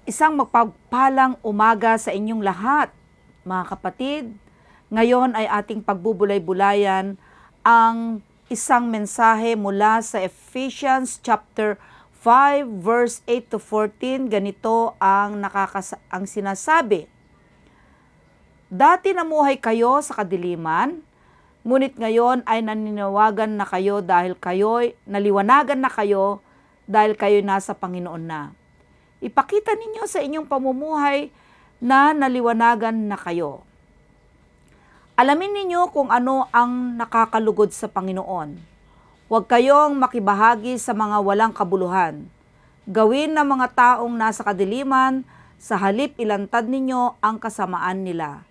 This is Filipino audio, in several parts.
Isang magpagpalang umaga sa inyong lahat, mga kapatid. Ngayon ay ating pagbubulay-bulayan ang isang mensahe mula sa Ephesians chapter 5 verse 8 to 14. Ganito ang sinasabi. Dati namuhay kayo sa kadiliman, ngunit ngayon ay naniniwagan na kayo dahil naliwanagan na kayo dahil kayo nasa Panginoon na. Ipakita ninyo sa inyong pamumuhay na naliwanagan na kayo. Alamin ninyo kung ano ang nakakalugod sa Panginoon. Huwag kayong makibahagi sa mga walang kabuluhan. Gawin ng mga taong nasa kadiliman, sa halip ilantad ninyo ang kasamaan nila.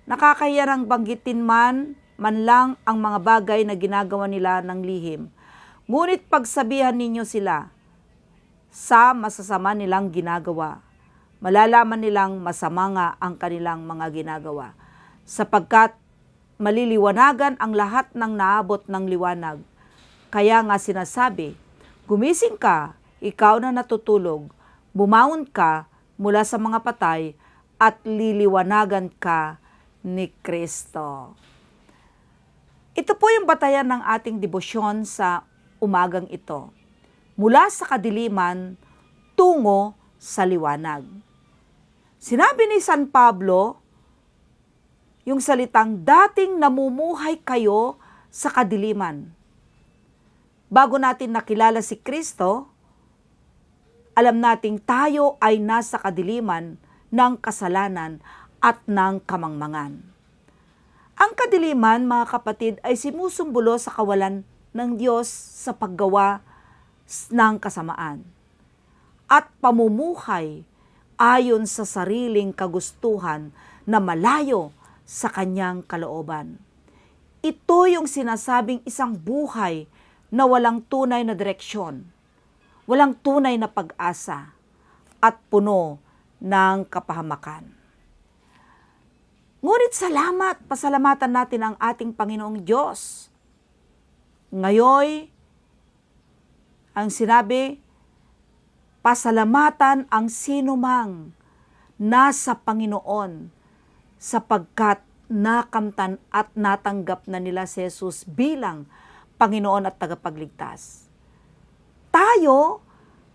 Nakakahiyang banggitin man lang ang mga bagay na ginagawa nila ng lihim. Ngunit pagsabihan ninyo sila sa masasama nilang ginagawa. Malalaman nilang masama nga ang kanilang mga ginagawa. Sapagkat maliliwanagan ang lahat ng naabot ng liwanag. Kaya nga sinasabi, gumising ka, ikaw na natutulog, bumangon ka mula sa mga patay at liliwanagan ka ni Kristo. Ito po yung batayan ng ating debosyon sa umagang ito. Mula sa kadiliman tungo sa liwanag. Sinabi ni San Pablo, yung salitang dating namumuhay kayo sa kadiliman. Bago natin nakilala si Kristo, alam nating tayo ay nasa kadiliman ng kasalanan at ng kamangmangan. Ang kadiliman, mga kapatid, ay simusumbulo sa kawalan ng Diyos sa paggawa ng kasamaan at pamumuhay ayon sa sariling kagustuhan na malayo sa kanyang kalooban. Ito yung sinasabing isang buhay na walang tunay na direksyon, walang tunay na pag-asa, at puno ng kapahamakan. Ngunit pasalamatan natin ang ating Panginoong Diyos. Ngayon, ang sinabi, pasalamatan ang sinumang nasa Panginoon sapagkat nakamtan at natanggap na nila si Jesus bilang Panginoon at tagapagligtas. Tayo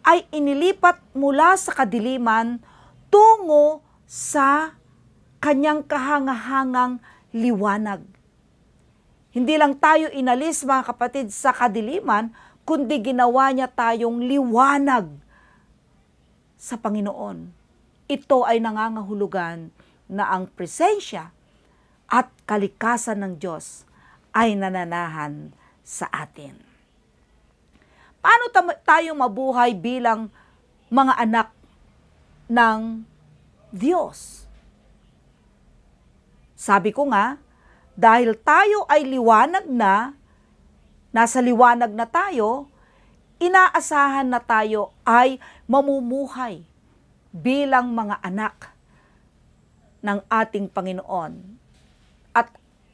ay inilipat mula sa kadiliman tungo sa kanyang kahangahangang liwanag. Hindi lang tayo inalis, mga kapatid, sa kadiliman, kundi ginawa niya tayong liwanag sa Panginoon. Ito ay nangangahulugan na ang presensya at kalikasan ng Diyos ay nananahan sa atin. Paano tayo mabuhay bilang mga anak ng Diyos? Sabi ko nga, dahil tayo ay liwanag na, nasa liwanag na tayo, inaasahan na tayo ay mamumuhay bilang mga anak ng ating Panginoon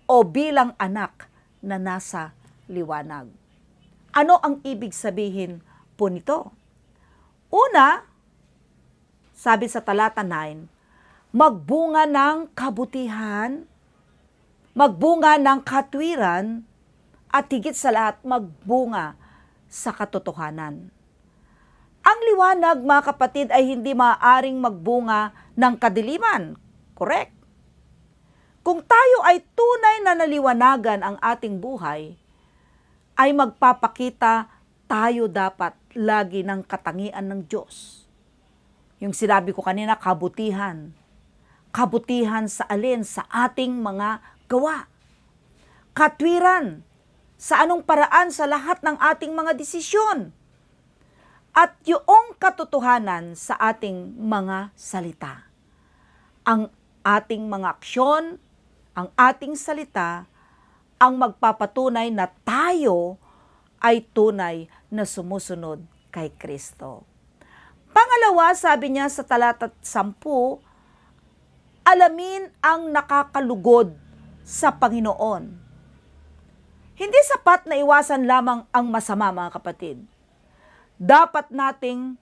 o bilang anak na nasa liwanag. Ano ang ibig sabihin po nito? Una, sabi sa talata 9, magbunga ng kabutihan, magbunga ng katwiran, at higit sa lahat, magbunga sa katotohanan. Ang liwanag, mga kapatid, ay hindi maaaring magbunga ng kadiliman. Correct? Kung tayo ay tunay na naliwanagan ang ating buhay, ay magpapakita tayo dapat lagi ng katangian ng Diyos. Yung sinabi ko kanina, kabutihan. Kabutihan sa alin? Sa ating mga gawa. Katwiran. Sa anong paraan sa lahat ng ating mga desisyon. At yung katotohanan sa ating mga salita. Ang ating mga aksyon, ang ating salita, ang magpapatunay na tayo ay tunay na sumusunod kay Kristo. Pangalawa, sabi niya sa talata 10, alamin ang nakakalugod sa Panginoon. Hindi sapat na iwasan lamang ang masama, mga kapatid. Dapat nating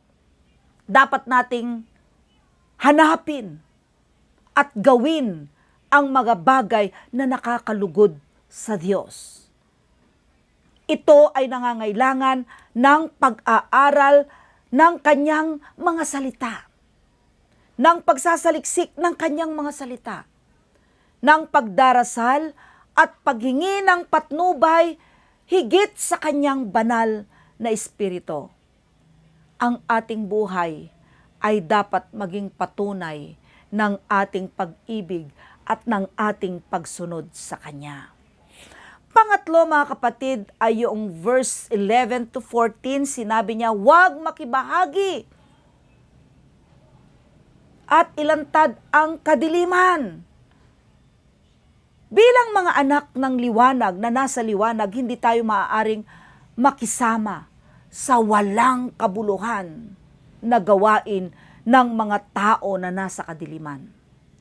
hanapin at gawin ang mga bagay na nakakalugod sa Diyos. Ito ay nangangailangan ng pag-aaral ng kanyang mga salita, ng pagsasaliksik ng kanyang mga salita, ng pagdarasal at paghingi ng patnubay higit sa kanyang banal na espiritu. Ang ating buhay ay dapat maging patunay ng ating pag-ibig at ng ating pagsunod sa Kanya. Pangatlo, mga kapatid, ay yung verse 11 to 14, sinabi niya, huwag makibahagi at ilantad ang kadiliman. Bilang mga anak ng liwanag na nasa liwanag, hindi tayo maaaring makisama sa walang kabuluhan na gawain ng mga tao na nasa kadiliman.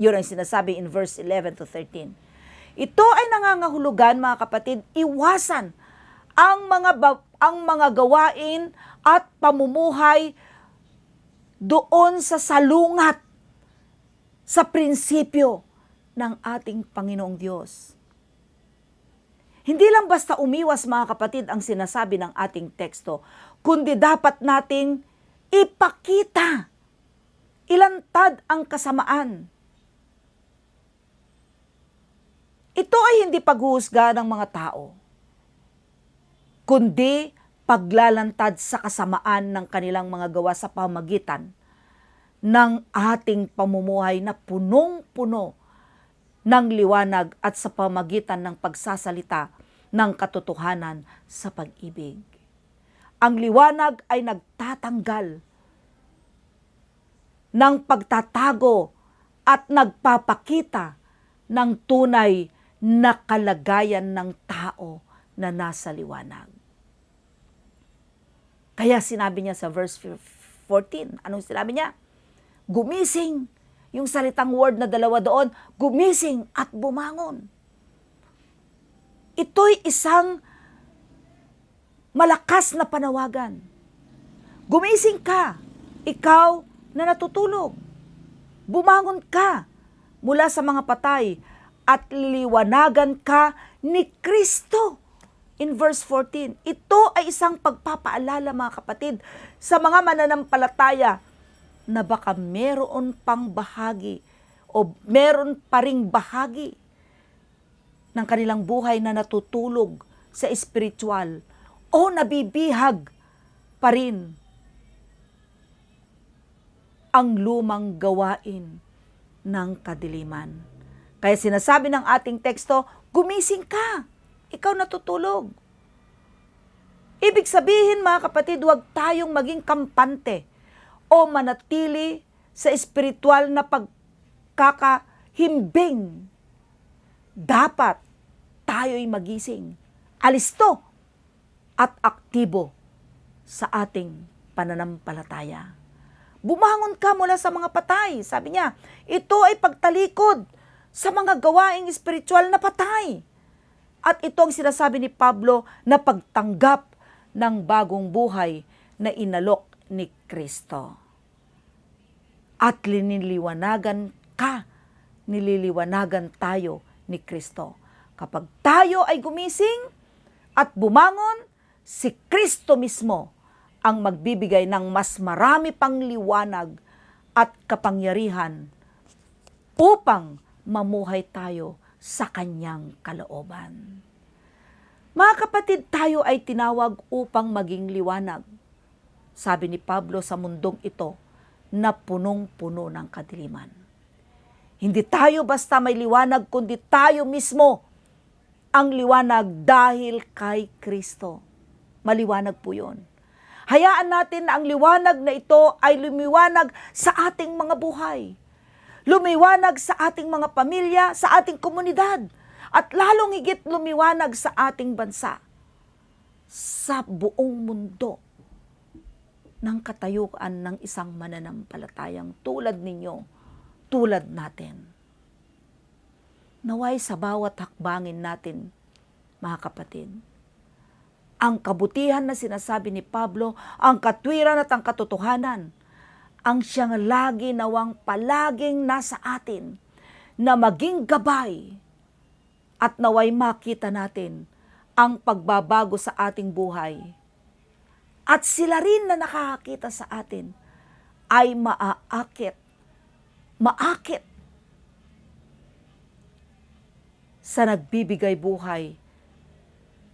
Yun ang sinasabi in verse 11 to 13. Ito ay nangangahulugan, mga kapatid, iwasan ang mga gawain at pamumuhay doon sa salungat sa prinsipyo ng ating Panginoong Diyos. Hindi lang basta umiwas, mga kapatid, ang sinasabi ng ating teksto, kundi dapat nating ipakita, ilantad ang kasamaan. Ito ay hindi paghuhusga ng mga tao, kundi paglalantad sa kasamaan ng kanilang mga gawa sa pamagitan ng ating pamumuhay na punong-puno ng liwanag at sa pamagitan ng pagsasalita ng katotohanan sa pag-ibig. Ang liwanag ay nagtatanggal ng pagtatago at nagpapakita ng tunay na kalagayan ng tao na nasa liwanag. Kaya sinabi niya sa verse 14, anong sinabi niya? Gumising. Yung salitang word na dalawa doon, gumising at bumangon. Ito'y isang malakas na panawagan. Gumising ka, ikaw na natutulog. Bumangon ka mula sa mga patay at liwanagan ka ni Kristo. In verse 14, ito ay isang pagpapaalala, mga kapatid, sa mga mananampalataya na baka meron pang bahagi o meron pa ring bahagi ng kanilang buhay na natutulog sa espiritual o nabibihag pa rin ang lumang gawain ng kadiliman. Kaya sinasabi ng ating teksto, gumising ka, ikaw natutulog. Ibig sabihin, mga kapatid, huwag tayong maging kampante o manatili sa espiritual na pagkakahimbing. Dapat tayo'y magising, alisto at aktibo sa ating pananampalataya. Bumangon ka mula sa mga patay. Sabi niya, ito ay pagtalikod sa mga gawaing espiritual na patay. At ito ang sinasabi ni Pablo na pagtanggap ng bagong buhay na inalok ni Kristo. At nililiwanagan tayo ni Kristo. Kapag tayo ay gumising at bumangon, si Kristo mismo ang magbibigay ng mas marami pang liwanag at kapangyarihan upang mamuhay tayo sa kanyang kalooban. Mga kapatid, tayo ay tinawag upang maging liwanag. Sabi ni Pablo, sa mundong ito na punong-puno ng kadiliman. Hindi tayo basta may liwanag, kundi tayo mismo ang liwanag dahil kay Kristo. Maliwanag po yun. Hayaan natin na ang liwanag na ito ay lumiwanag sa ating mga buhay. Lumiwanag sa ating mga pamilya, sa ating komunidad, at lalong higit lumiwanag sa ating bansa, sa buong mundo, ng katayuan ng isang mananampalatayang tulad ninyo, tulad natin. Naway sa bawat hakbangin natin, mga kapatid, ang kabutihan na sinasabi ni Pablo, ang katwiran at ang katotohanan, ang siyang lagi nawang palaging nasa atin na maging gabay at naway makita natin ang pagbabago sa ating buhay. At sila rin na nakakakita sa atin ay maakit sa nagbibigay buhay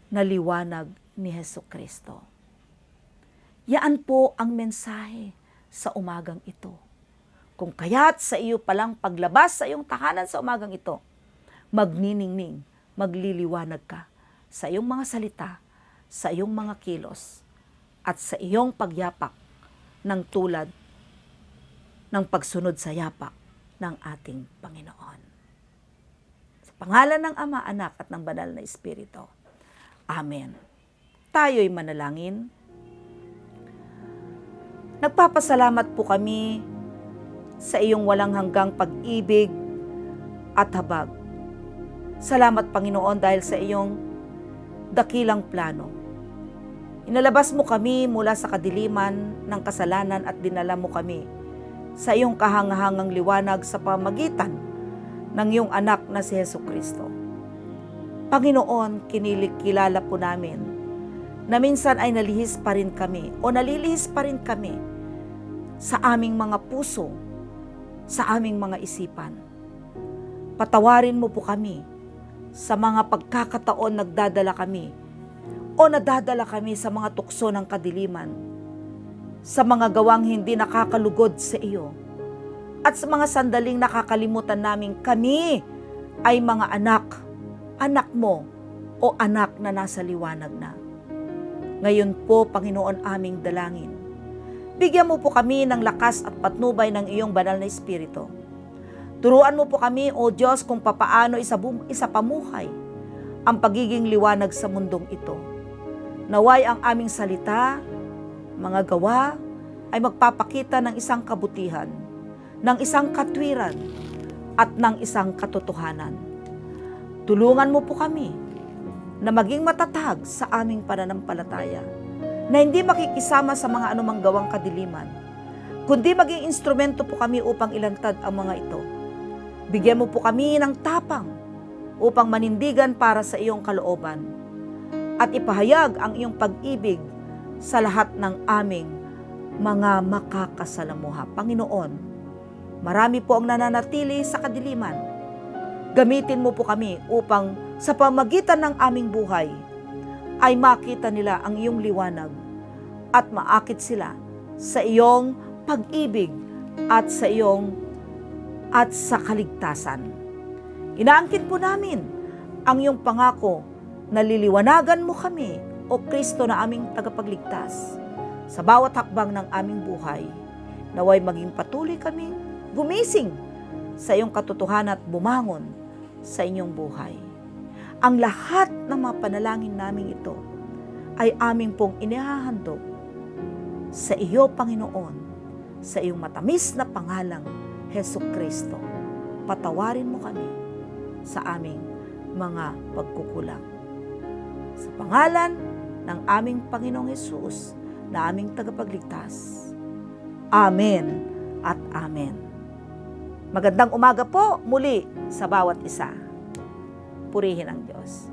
na liwanag ni Hesukristo. Yaan po ang mensahe sa umagang ito. Kung kaya't sa iyo palang paglabas sa iyong tahanan sa umagang ito, magniningning, magliliwanag ka sa iyong mga salita, sa iyong mga kilos, at sa iyong pagyapak ng tulad ng pagsunod sa yapak ng ating Panginoon. Sa pangalan ng Ama, Anak, at ng Banal na Espiritu. Amen. Tayo'y manalangin. Nagpapasalamat po kami sa iyong walang hanggang pag-ibig at habag. Salamat, Panginoon, dahil sa iyong dakilang plano. Inalabas mo kami mula sa kadiliman ng kasalanan at dinala mo kami sa iyong kahangahangang liwanag sa pamagitan ng iyong anak na si Hesukristo. Panginoon, kilala po namin na minsan ay nalihis pa rin kami o nalilihis pa rin kami sa aming mga puso, sa aming mga isipan. Patawarin mo po kami sa mga pagkakataon nadadala kami sa mga tukso ng kadiliman, sa mga gawang hindi nakakalugod sa iyo, at sa mga sandaling nakakalimutan namin kami ay mga anak mo o anak na nasa liwanag na. Ngayon po, Panginoon, aming dalangin, bigyan mo po kami ng lakas at patnubay ng iyong banal na Espiritu. Turuan mo po kami, O Diyos, kung papaano isapamuhay ang pagiging liwanag sa mundong ito. Naway ang aming salita, mga gawa, ay magpapakita ng isang kabutihan, ng isang katwiran, at ng isang katotohanan. Tulungan mo po kami na maging matatag sa aming pananampalataya, na hindi makikisama sa mga anumang gawang kadiliman, kundi maging instrumento po kami upang ilantad ang mga ito. Bigyan mo po kami ng tapang upang manindigan para sa iyong kalooban at ipahayag ang iyong pag-ibig sa lahat ng aming mga makakasalamuha. Panginoon, marami po ang nananatili sa kadiliman. Gamitin mo po kami upang sa pamagitan ng aming buhay ay makita nila ang iyong liwanag at maakit sila sa iyong pag-ibig at sa kaligtasan. Inaangkin po namin ang iyong pangako na liliwanagan mo kami, O Kristo na aming tagapagligtas, sa bawat hakbang ng aming buhay. Naway maging patuloy kaming gumising sa iyong katotohanan at bumangon sa inyong buhay. Ang lahat ng mga panalangin namin ito ay aming pong inihahandog sa iyo, Panginoon, sa iyong matamis na pangalang Hesukristo. Patawarin mo kami sa aming mga pagkukulang. Sa pangalan ng aming Panginoong Hesus na aming tagapagligtas. Amen at amen. Magandang umaga po muli sa bawat isa. Purihin ang Diyos.